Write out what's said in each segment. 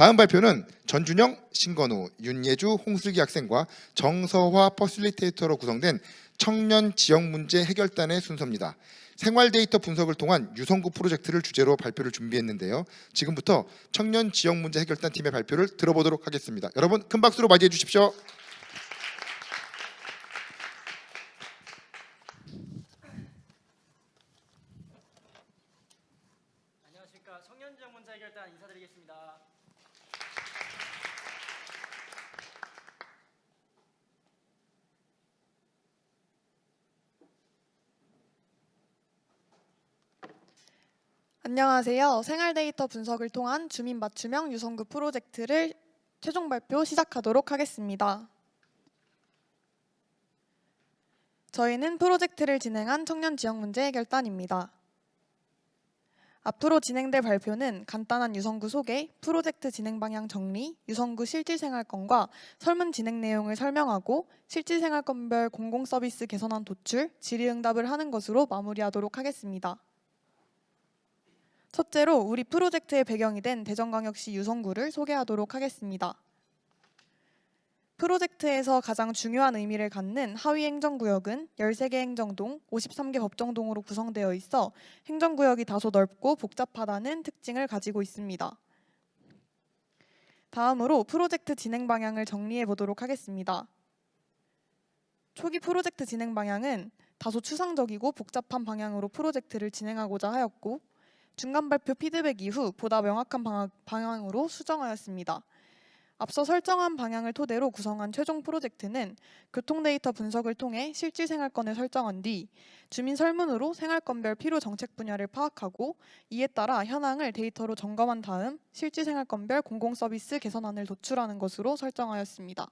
다음 발표는 전준영, 신건우, 윤예주, 홍슬기 학생과 정서화 퍼실리테이터로 구성된 청년 지역 문제 해결단의 순서입니다. 생활 데이터 분석을 통한 유성구 프로젝트를 주제로 발표를 준비했는데요. 지금부터 청년 지역 문제 해결단 팀의 발표를 들어보도록 하겠습니다. 여러분 큰 박수로 맞이해 주십시오. 안녕하십니까. 청년 지역 문제 해결단 인사드리겠습니다. 안녕하세요. 생활 데이터 분석을 통한 주민 맞춤형 유성구 프로젝트를 최종 발표 시작하도록 하겠습니다. 저희는 프로젝트를 진행한 청년 지역 문제 해결단입니다. 앞으로 진행될 발표는 간단한 유성구 소개, 프로젝트 진행 방향 정리, 유성구 실질생활권과 설문 진행 내용을 설명하고 실질생활권별 공공서비스 개선안 도출, 질의응답을 하는 것으로 마무리하도록 하겠습니다. 첫째로 우리 프로젝트의 배경이 된 대전광역시 유성구를 소개하도록 하겠습니다. 프로젝트에서 가장 중요한 의미를 갖는 하위행정구역은 13개 행정동, 53개 법정동으로 구성되어 있어 행정구역이 다소 넓고 복잡하다는 특징을 가지고 있습니다. 다음으로 프로젝트 진행 방향을 정리해 보도록 하겠습니다. 초기 프로젝트 진행 방향은 다소 추상적이고 복잡한 방향으로 프로젝트를 진행하고자 하였고 중간 발표 피드백 이후 보다 명확한 방향으로 수정하였습니다. 앞서 설정한 방향을 토대로 구성한 최종 프로젝트는 교통 데이터 분석을 통해 실질 생활권을 설정한 뒤 주민 설문으로 생활권별 필요 정책 분야를 파악하고 이에 따라 현황을 데이터로 점검한 다음 실질 생활권별 공공서비스 개선안을 도출하는 것으로 설정하였습니다.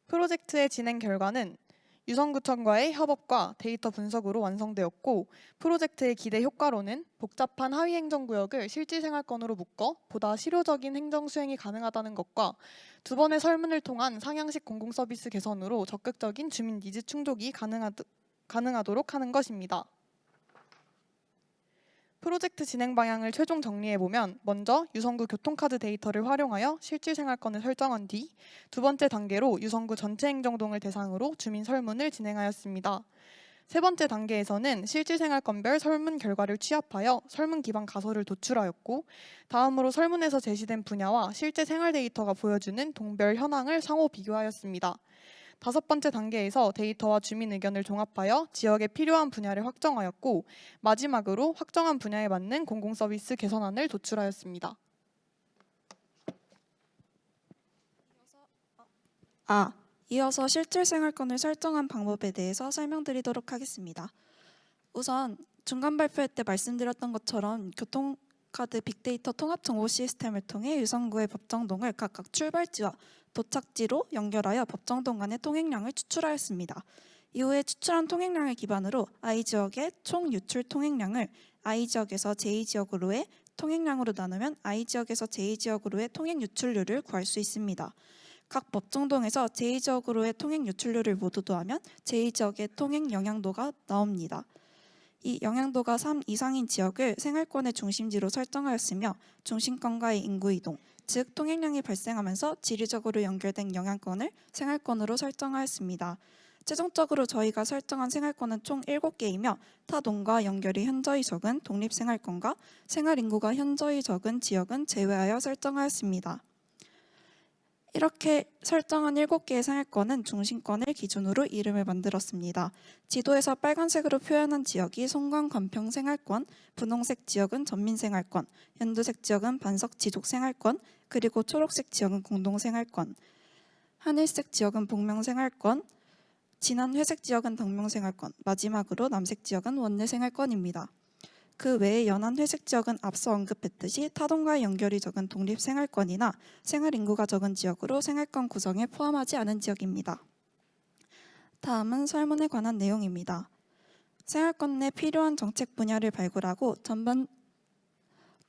프로젝트의 진행 결과는 유성구청과의 협업과 데이터 분석으로 완성되었고 프로젝트의 기대 효과로는 복잡한 하위행정구역을 실질생활권으로 묶어 보다 실효적인 행정 수행이 가능하다는 것과 두 번의 설문을 통한 상향식 공공서비스 개선으로 적극적인 주민 니즈 충족이 가능하도록 하는 것입니다. 프로젝트 진행 방향을 최종 정리해보면 먼저 유성구 교통카드 데이터를 활용하여 실질생활권을 설정한 뒤 두 번째 단계로 유성구 전체 행정동을 대상으로 주민 설문을 진행하였습니다. 세 번째 단계에서는 실질생활권별 설문 결과를 취합하여 설문 기반 가설을 도출하였고 다음으로 설문에서 제시된 분야와 실제 생활 데이터가 보여주는 동별 현황을 상호 비교하였습니다. 다섯 번째 단계에서 데이터와 주민 의견을 종합하여 지역에 필요한 분야를 확정하였고 마지막으로 확정한 분야에 맞는 공공서비스 개선안을 도출하였습니다. 이어서 실질생활권을 설정한 방법에 대해서 설명드리도록 하겠습니다. 우선 중간 발표회 때 말씀드렸던 것처럼 교통카드 빅데이터 통합정보 시스템을 통해 유성구의 법정동을 각각 출발지와 도착지로 연결하여 법정동 간의 통행량을 추출하였습니다. 이후에 추출한 통행량을 기반으로 I지역의 총 유출 통행량을 I지역에서 J지역으로의 통행량으로 나누면 I지역에서 J지역으로의 통행 유출률을 구할 수 있습니다. 각 법정동에서 J지역으로의 통행 유출률을 모두 더하면 J지역의 통행 영향도가 나옵니다. 이 영향도가 3 이상인 지역을 생활권의 중심지로 설정하였으며 중심권과의 인구 이동, 즉 통행량이 발생하면서 지리적으로 연결된 영향권을 생활권으로 설정하였습니다. 최종적으로 저희가 설정한 생활권은 총 7개이며 타 동과 연결이 현저히 적은 독립생활권과 생활인구가 현저히 적은 지역은 제외하여 설정하였습니다. 이렇게 설정한 7개의 생활권은 중심권을 기준으로 이름을 만들었습니다. 지도에서 빨간색으로 표현한 지역이 송광 관평 생활권, 분홍색 지역은 전민 생활권, 연두색 지역은 반석 지족 생활권, 그리고 초록색 지역은 공동 생활권, 하늘색 지역은 복명 생활권, 진한 회색 지역은 덕명 생활권, 마지막으로 남색 지역은 원내 생활권입니다. 그 외에 연한 회색 지역은 앞서 언급했듯이 타동과의 연결이 적은 독립생활권이나 생활인구가 적은 지역으로 생활권 구성에 포함하지 않은 지역입니다. 다음은 설문에 관한 내용입니다. 생활권 내 필요한 정책 분야를 발굴하고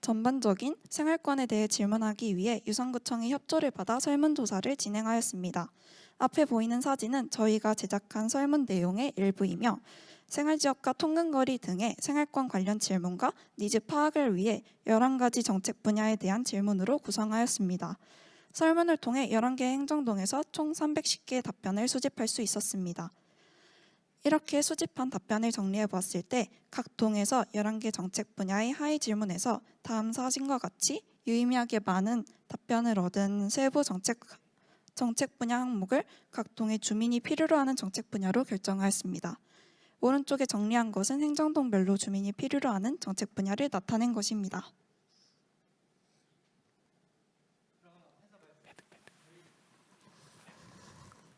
전반적인 생활권에 대해 질문하기 위해 유성구청의 협조를 받아 설문조사를 진행하였습니다. 앞에 보이는 사진은 저희가 제작한 설문 내용의 일부이며 생활지역과 통근거리 등의 생활권 관련 질문과 니즈 파악을 위해 11가지 정책 분야에 대한 질문으로 구성하였습니다. 설문을 통해 11개 행정동에서 총 310개의 답변을 수집할 수 있었습니다. 이렇게 수집한 답변을 정리해 보았을 때 각 동에서 11개 정책 분야의 하위 질문에서 다음 사진과 같이 유의미하게 많은 답변을 얻은 세부 정책 분야 항목을 각 동의 주민이 필요로 하는 정책 분야로 결정하였습니다. 오른쪽에 정리한 것은 행정동별로 주민이 필요로 하는 정책 분야를 나타낸 것입니다.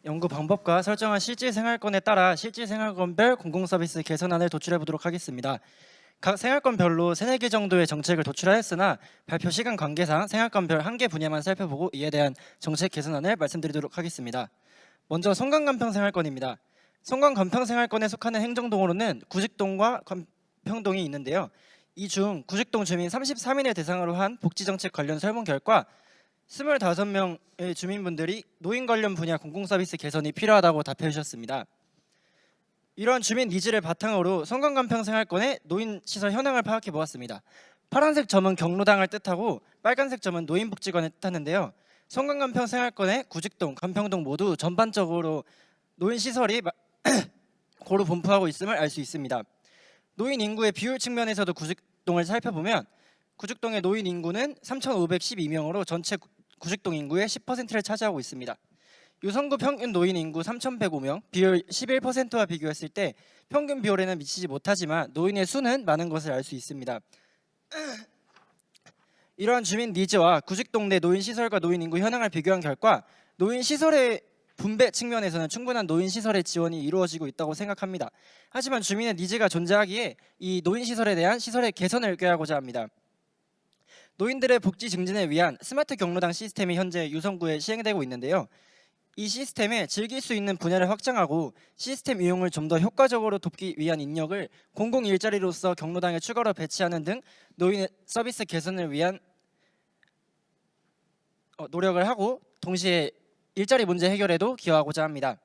연구 방법과 설정한 실질 생활권에 따라 실질 생활권별 공공서비스 개선안을 도출해 보도록 하겠습니다. 각 생활권별로 3, 4개 정도의 정책을 도출하였으나 발표 시간 관계상 생활권별 1개 분야만 살펴보고 이에 대한 정책 개선안을 말씀드리도록 하겠습니다. 먼저 송강간평 생활권입니다. 송강간평 생활권에 속하는 행정동으로는 구직동과 간평동이 있는데요. 이 중 구직동 주민 33인을 대상으로 한 복지정책 관련 설문 결과 25명의 주민분들이 노인 관련 분야 공공서비스 개선이 필요하다고 답해 주셨습니다. 이러한 주민 니즈를 바탕으로 송강간평 생활권의 노인시설 현황을 파악해 보았습니다. 파란색 점은 경로당을 뜻하고 빨간색 점은 노인복지관을 뜻하는데요. 송강간평 생활권의 구직동, 간평동 모두 전반적으로 노인시설이 고루 분포하고 있음을 알 수 있습니다. 노인 인구의 비율 측면에서도 구직동을 살펴보면 구직동의 노인 인구는 3,512명으로 전체 구직동 인구의 10%를 차지하고 있습니다. 유성구 평균 노인 인구 3,105명, 비율 11%와 비교했을 때 평균 비율에는 미치지 못하지만 노인의 수는 많은 것을 알 수 있습니다. 이러한 주민 니즈와 구직동 내 노인 시설과 노인 인구 현황을 비교한 결과 노인 시설의 분배 측면에서는 충분한 노인 시설의 지원이 이루어지고 있다고 생각합니다. 하지만 주민의 니즈가 존재하기에 이 노인 시설에 대한 시설의 개선을 꾀하고자 합니다. 노인들의 복지 증진을 위한 스마트 경로당 시스템이 현재 유성구에 시행되고 있는데요. 이 시스템에 즐길 수 있는 분야를 확장하고 시스템 이용을 좀 더 효과적으로 돕기 위한 인력을 공공 일자리로서 경로당에 추가로 배치하는 등 노인 서비스 개선을 위한 노력을 하고 동시에 일자리 문제 해결에도 기여하고자 합니다.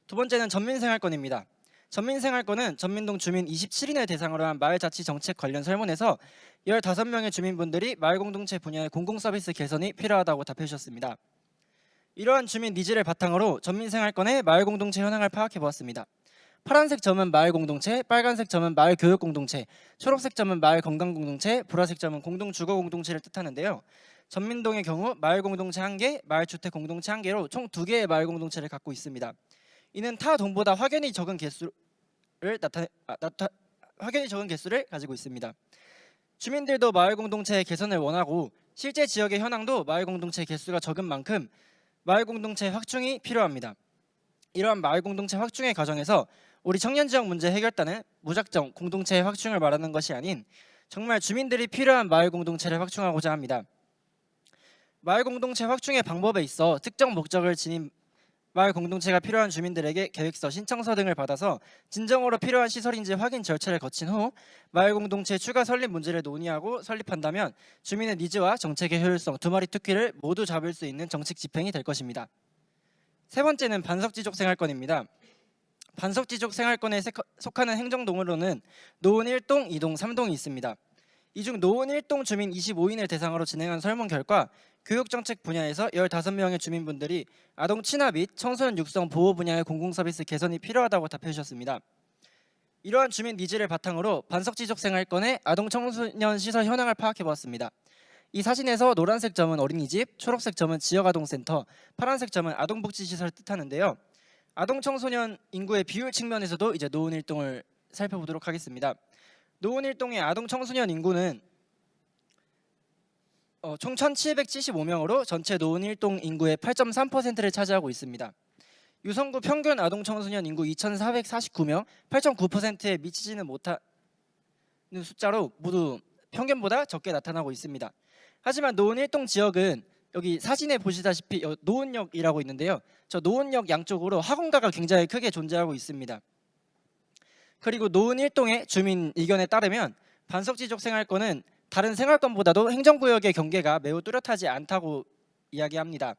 두 번째는 전민생활권입니다. 전민생활권은 전민동 주민 27인을 대상으로 한 마을자치 정책 관련 설문에서 15명의 주민분들이 마을공동체 분야의 공공서비스 개선이 필요하다고 답해 주셨습니다. 이러한 주민 니즈를 바탕으로 전민생활권의 마을공동체 현황을 파악해 보았습니다. 파란색 점은 마을공동체, 빨간색 점은 마을교육공동체, 초록색 점은 마을건강공동체, 보라색 점은 공동주거공동체를 뜻하는데요. 전민동의 경우 마을공동체 1개, 마을주택 공동체 1개로 총 2개의 마을공동체를 갖고 있습니다. 이는 타 동보다 확연히 적은 개수를 가지고 있습니다. 주민들도 마을공동체의 개선을 원하고 실제 지역의 현황도 마을공동체 개수가 적은 만큼 마을공동체 확충이 필요합니다. 이러한 마을공동체 확충의 과정에서 우리 청년지역 문제 해결단은 무작정 공동체의 확충을 말하는 것이 아닌 정말 주민들이 필요한 마을공동체를 확충하고자 합니다. 마을공동체 확충의 방법에 있어 특정 목적을 지닌 마을공동체가 필요한 주민들에게 계획서, 신청서 등을 받아서 진정으로 필요한 시설인지 확인 절차를 거친 후 마을공동체 추가 설립 문제를 논의하고 설립한다면 주민의 니즈와 정책의 효율성 두 마리 토끼를 모두 잡을 수 있는 정책 집행이 될 것입니다. 세 번째는 반석지족 생활권입니다. 반석지족 생활권에 속하는 행정동으로는 노은 1동, 2동, 3동이 있습니다. 이 중 노은 1동 주민 25인을 대상으로 진행한 설문 결과 교육정책 분야에서 15명의 주민분들이 아동 친화 및 청소년 육성 보호 분야의 공공서비스 개선이 필요하다고 답해 주셨습니다. 이러한 주민 니즈를 바탕으로 반석지족 생활권의 아동 청소년 시설 현황을 파악해 보았습니다. 이 사진에서 노란색 점은 어린이집, 초록색 점은 지역아동센터, 파란색 점은 아동복지시설을 뜻하는데요. 아동 청소년 인구의 비율 측면에서도 이제 노은 1동을 살펴보도록 하겠습니다. 노은 1동의 아동 청소년 인구는 총 1,775명으로 전체 노은 1동 인구의 8.3%를 차지하고 있습니다. 유성구 평균 아동 청소년 인구 2,449명, 8.9%에 미치지는 못하는 숫자로 모두 평균보다 적게 나타나고 있습니다. 하지만 노은 1동 지역은 여기 사진에 보시다시피 노은역이라고 있는데요. 저 노은역 양쪽으로 학원가가 굉장히 크게 존재하고 있습니다. 그리고 노은 1동의 주민 의견에 따르면 반석지족 생활권은 다른 생활권보다도 행정구역의 경계가 매우 뚜렷하지 않다고 이야기합니다.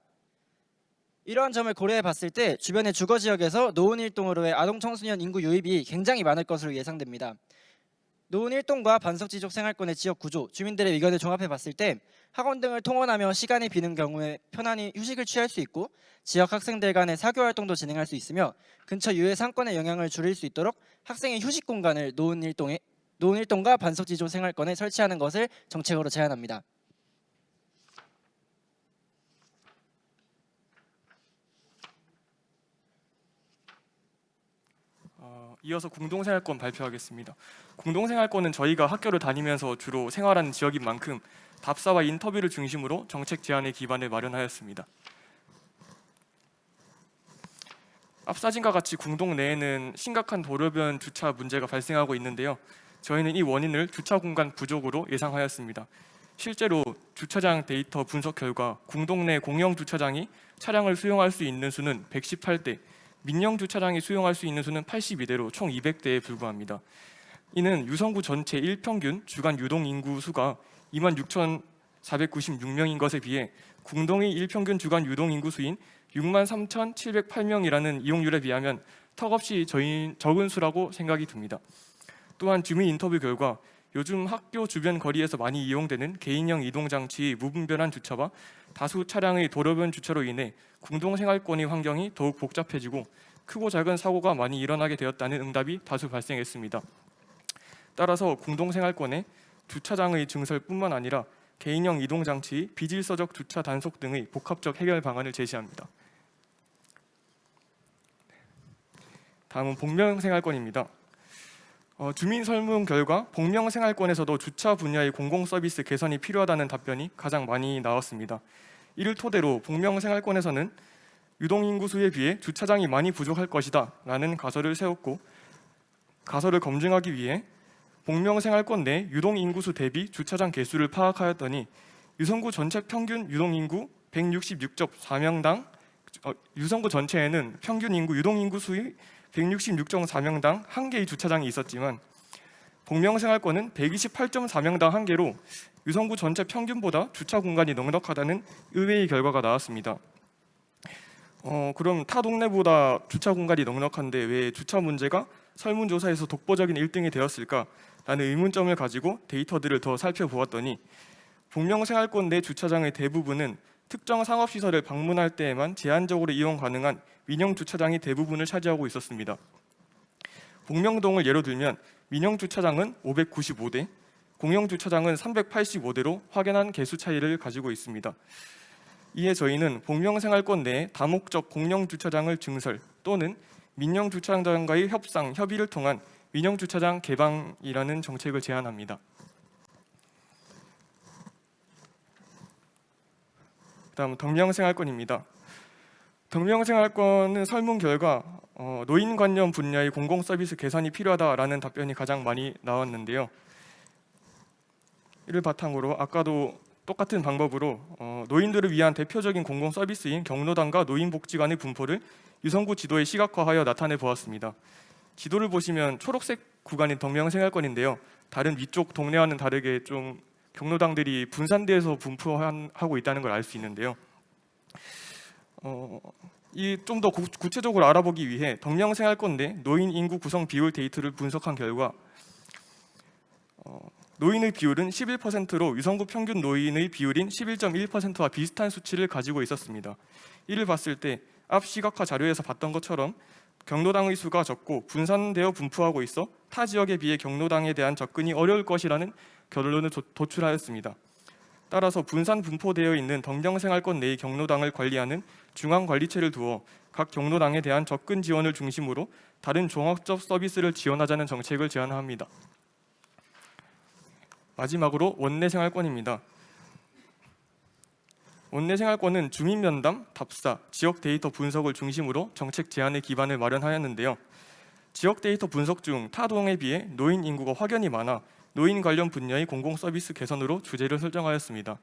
이러한 점을 고려해 봤을 때 주변의 주거 지역에서 노은 일동으로의 아동 청소년 인구 유입이 굉장히 많을 것으로 예상됩니다. 노은 일동과 반석지족 생활권의 지역 구조, 주민들의 의견을 종합해 봤을 때 학원 등을 통원하며 시간이 비는 경우에 편안히 휴식을 취할 수 있고 지역 학생들 간의 사교 활동도 진행할 수 있으며 근처 유해 상권의 영향을 줄일 수 있도록 학생의 휴식 공간을 노은 일동과 반석지족 생활권에 설치하는 것을 정책으로 제안합니다. 이어서 공동생활권 발표하겠습니다. 공동생활권은 저희가 학교를 다니면서 주로 생활하는 지역인 만큼 답사와 인터뷰를 중심으로 정책 제안의 기반을 마련하였습니다. 앞 사진과 같이 공동 내에는 심각한 도로변 주차 문제가 발생하고 있는데요. 저희는 이 원인을 주차 공간 부족으로 예상하였습니다. 실제로 주차장 데이터 분석 결과 공동 내 공영 주차장이 차량을 수용할 수 있는 수는 118대, 민영 주차장이 수용할 수 있는 수는 82대로 총 200대에 불과합니다. 이는 유성구 전체 일평균 주간 유동 인구 수가 26,496명인 것에 비해 공동의 일평균 주간 유동 인구 수인 63,708명이라는 이용률에 비하면 턱없이 적은 수라고 생각이 듭니다. 또한 주민 인터뷰 결과 요즘 학교 주변 거리에서 많이 이용되는 개인형 이동장치의 무분별한 주차와 다수 차량의 도로변 주차로 인해 공동생활권의 환경이 더욱 복잡해지고 크고 작은 사고가 많이 일어나게 되었다는 응답이 다수 발생했습니다. 따라서 공동생활권에 주차장의 증설뿐만 아니라 개인형 이동장치, 비질서적 주차 단속 등의 복합적 해결 방안을 제시합니다. 다음은 복명생활권입니다. 주민 설문 결과 복명생활권에서도 주차 분야의 공공서비스 개선이 필요하다는 답변이 가장 많이 나왔습니다. 이를 토대로 복명생활권에서는 유동인구수에 비해 주차장이 많이 부족할 것이다 라는 가설을 세웠고, 가설을 검증하기 위해 복명생활권 내 유동인구수 대비 주차장 개수를 파악하였더니 유성구 전체 평균 유동인구 166.4명당 유성구 전체에는 평균 인구 유동인구수의 166.4명당 1개의 주차장이 있었지만 복명생활권은 128.4명당 1개로 유성구 전체 평균보다 주차 공간이 넉넉하다는 의외의 결과가 나왔습니다. 그럼 타 동네보다 주차 공간이 넉넉한데 왜 주차 문제가 설문조사에서 독보적인 1등이 되었을까라는 의문점을 가지고 데이터들을 더 살펴보았더니 복명생활권 내 주차장의 대부분은 특정 상업시설을 방문할 때에만 제한적으로 이용 가능한 민영 주차장이 대부분을 차지하고 있었습니다. 복명동을 예로 들면 민영 주차장은 595대, 공영 주차장은 385대로 확연한 개수 차이를 가지고 있습니다. 이에 저희는 복명생활권 내 다목적 공영 주차장을 증설 또는 민영 주차장과의 협상, 협의를 통한 민영 주차장 개방이라는 정책을 제안합니다. 다음 덕명생활권입니다. 덕명생활권은 설문 결과 노인 관련 분야의 공공 서비스 개선이 필요하다라는 답변이 가장 많이 나왔는데요. 이를 바탕으로 아까도 똑같은 방법으로 노인들을 위한 대표적인 공공 서비스인 경로당과 노인복지관의 분포를 유성구 지도에 시각화하여 나타내 보았습니다. 지도를 보시면 초록색 구간이 덕명생활권인데요. 다른 위쪽 동네와는 다르게 좀 경로당들이 분산돼서 분포하고 있다는 걸 알 수 있는데요. 이 좀 더 구체적으로 알아보기 위해 덕명생활권 내 노인 인구 구성 비율 데이터를 분석한 결과 노인의 비율은 11%로 유성구 평균 노인의 비율인 11.1%와 비슷한 수치를 가지고 있었습니다. 이를 봤을 때 앞 시각화 자료에서 봤던 것처럼 경로당의 수가 적고 분산되어 분포하고 있어 타 지역에 비해 경로당에 대한 접근이 어려울 것이라는 결론을 도출하였습니다. 따라서 분산 분포되어 있는 덕명생활권 내의 경로당을 관리하는 중앙관리체를 두어 각 경로당에 대한 접근 지원을 중심으로 다른 종합적 서비스를 지원하자는 정책을 제안합니다. 마지막으로 원내생활권입니다. 원내생활권은 주민면담, 답사, 지역 데이터 분석을 중심으로 정책 제안의 기반을 마련하였는데요. 지역 데이터 분석 중 타동에 비해 노인 인구가 확연히 많아 노인 관련 분야의 공공 서비스 개선으로 주제를 설정하였습니다.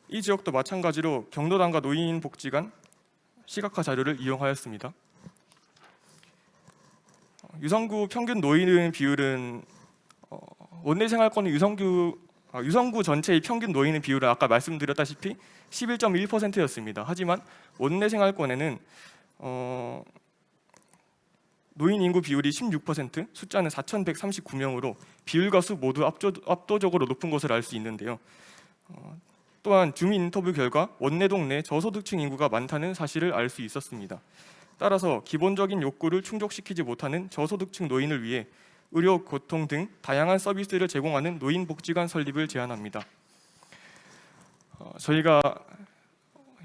이 지역도 마찬가지로 경로당과 노인복지관 시각화 자료를 이용하였습니다. 유성구 평균 노인 비율은 원내생활권은 유성구 유성구 전체의 평균 노인의 비율은 아까 말씀드렸다시피 11.1%였습니다. 하지만 원내 생활권에는 노인 인구 비율이 16%, 숫자는 4,139명으로 비율과 수 모두 압도적으로 높은 것을 알 수 있는데요. 또한 주민 인터뷰 결과 원내동 내 저소득층 인구가 많다는 사실을 알 수 있었습니다. 따라서 기본적인 욕구를 충족시키지 못하는 저소득층 노인을 위해 의료, 교통 등 다양한 서비스를 제공하는 노인복지관 설립을 제안합니다. 저희가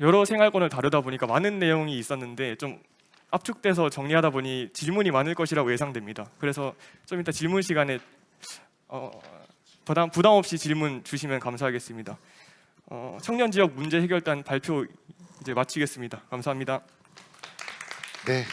여러 생활권을 다루다 보니까 많은 내용이 있었는데 좀 압축돼서 정리하다 보니 질문이 많을 것이라고 예상됩니다. 그래서 좀 이따 질문 시간에 부담 없이 질문 주시면 감사하겠습니다. 청년 지역 문제 해결단 발표 이제 마치겠습니다. 감사합니다. 네,